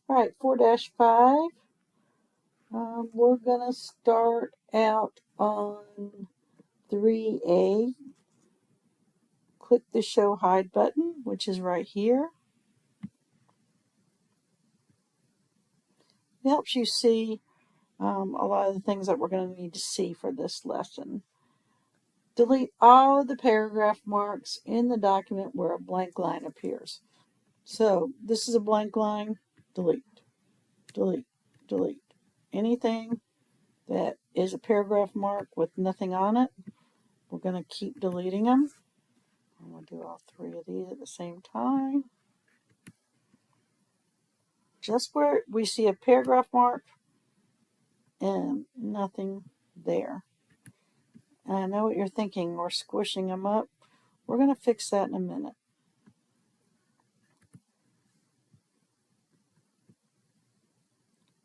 All right, 4-5. We're going to start out on 3A. Click the Show Hide button, which is right here. It helps you see a lot of the things that we're going to need to see for this lesson. Delete all of the paragraph marks in the document where a blank line appears. So this is a blank line. Delete, delete, delete. Anything that is a paragraph mark with nothing on it, we're going to keep deleting them. I'm going to do all 3 of these at the same time. Just where we see a paragraph mark and nothing there. And I know what you're thinking, we're squishing them up. We're going to fix that in a minute.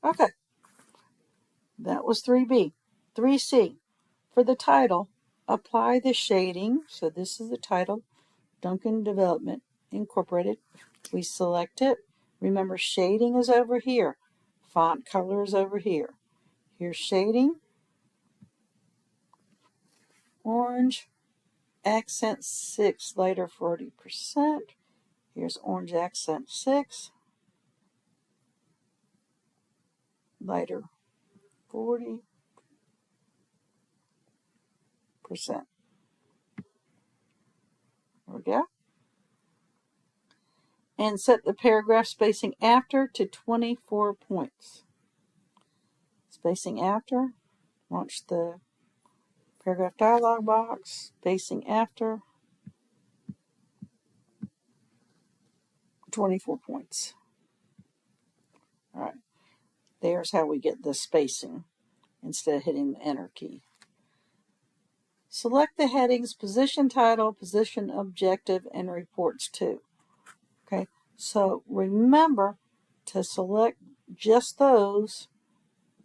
Okay, that was 3B. 3C, for the title, apply the shading. So this is the title, Duncan Development Incorporated. We select it. Remember, shading is over here. Font color is over here. Here's shading. Orange, accent 6, lighter 40%. Here's orange accent 6, lighter 40%. There we go. And set the paragraph spacing after to 24 points. Spacing after, launch the paragraph dialog box, spacing after, 24 points. All right, there's how we get the spacing instead of hitting the enter key. Select the headings, position title, position objective, and reports to. Okay, so remember to select just those.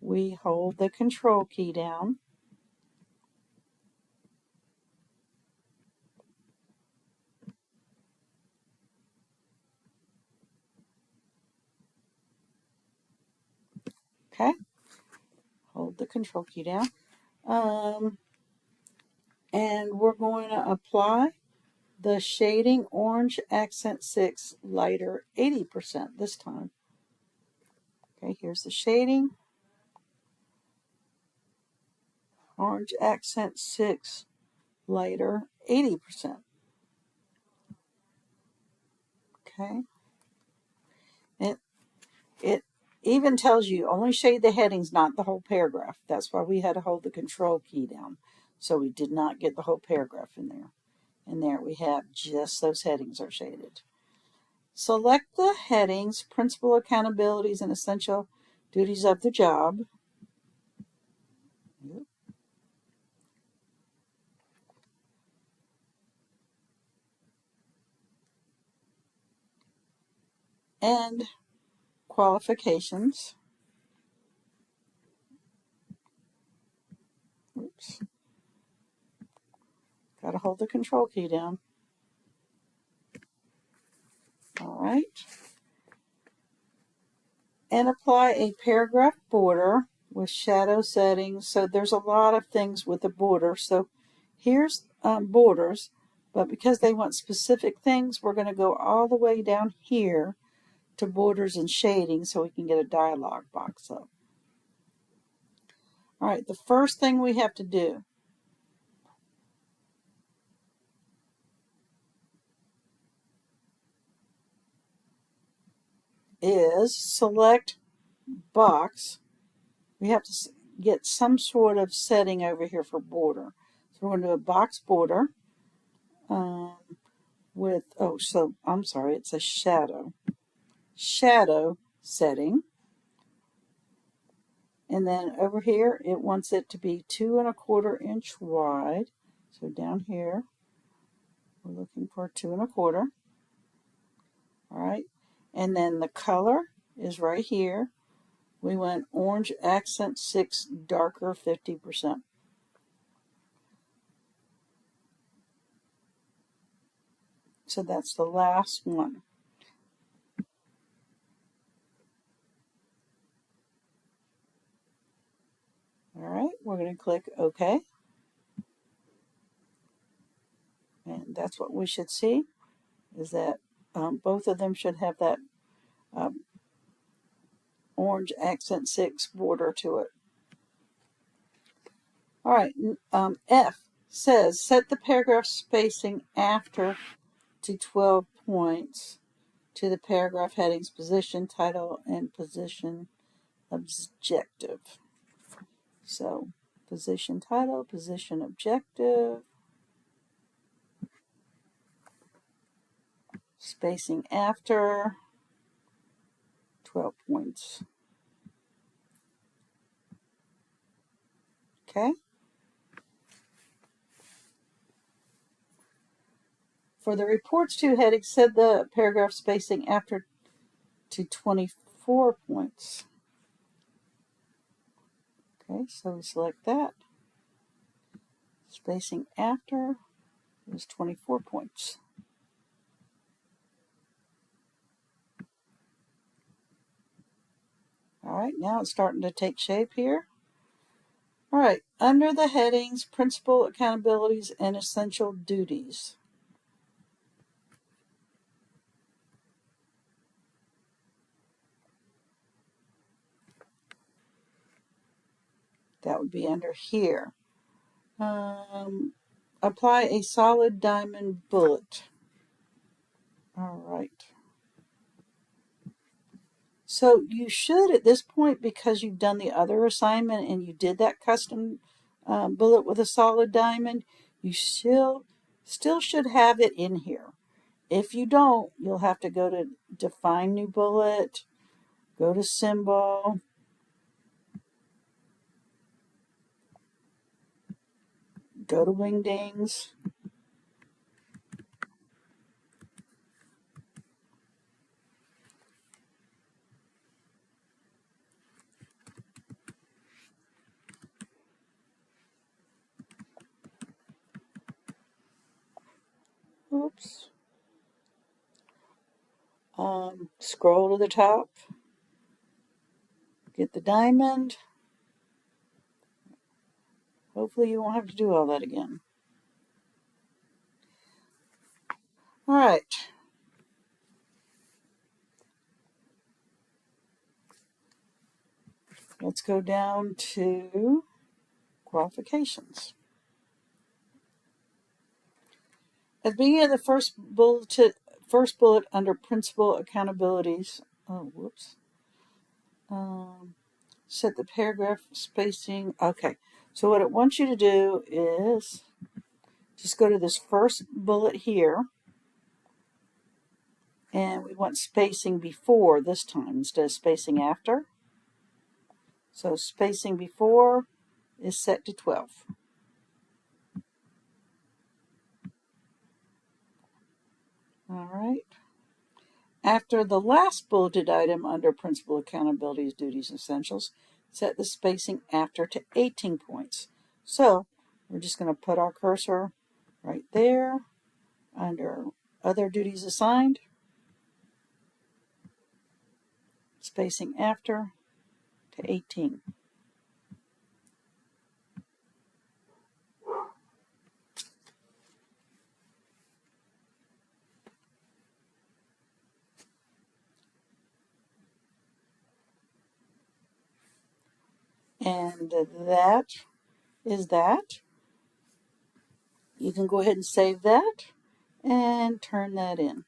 We hold the control key down. Okay, hold the control key down. And we're going to apply the shading orange accent 6 lighter 80% this time. Okay, here's the shading. Orange accent 6 lighter 80%. Okay. It even tells you only shade the headings, not the whole paragraph. That's why we had to hold the control key down. So we did not get the whole paragraph in there. And there we have just those headings are shaded. Select the headings, principal accountabilities, and essential duties of the job. And qualifications. Oops. Got to hold the control key down. All right. And apply a paragraph border with shadow settings. So there's a lot of things with the border. So here's borders, but because they want specific things, we're going to go all the way down here to borders and shading so we can get a dialog box up. All right, the first thing we have to do is select box. We have to get some sort of setting over here for border. So we're going to do a box border with, it's a shadow setting. And then over here, it wants it to be 2 1/4 inch wide. So down here, we're looking for 2 1/4. All right. And then the color is right here. We went orange accent 6, darker 50%. So that's the last one. and click OK. And that's what we should see, is that both of them should have that orange accent 6 border to it. All right, F says set the paragraph spacing after to 12 points to the paragraph headings, position, title, and position objective. So position title, position objective, spacing after 12 points. Okay. For the reports to heading, set the paragraph spacing after to 24 points. Okay, so we select that. Spacing after is 24 points. All right, now it's starting to take shape here. All right, under the headings, principal accountabilities and essential duties. That would be under here. Apply a solid diamond bullet. All right. So you should, at this point, because you've done the other assignment and you did that custom bullet with a solid diamond, you still should have it in here. If you don't, you'll have to go to Define New Bullet, go to Symbol, go to Wingdings. Oops. Scroll to the top, get the diamond. Hopefully you won't have to do all that again. All right. Let's go down to qualifications. At the beginning of the first bullet under principal accountabilities, set the paragraph spacing. Okay, so what it wants you to do is just go to this first bullet here, and we want spacing before this time instead of spacing after. So spacing before is set to 12. All right. After the last bulleted item under principal accountabilities, duties, essentials, set the spacing after to 18 points. So we're just going to put our cursor right there under other duties assigned, spacing after to 18. And that is that. You can go ahead and save that and turn that in.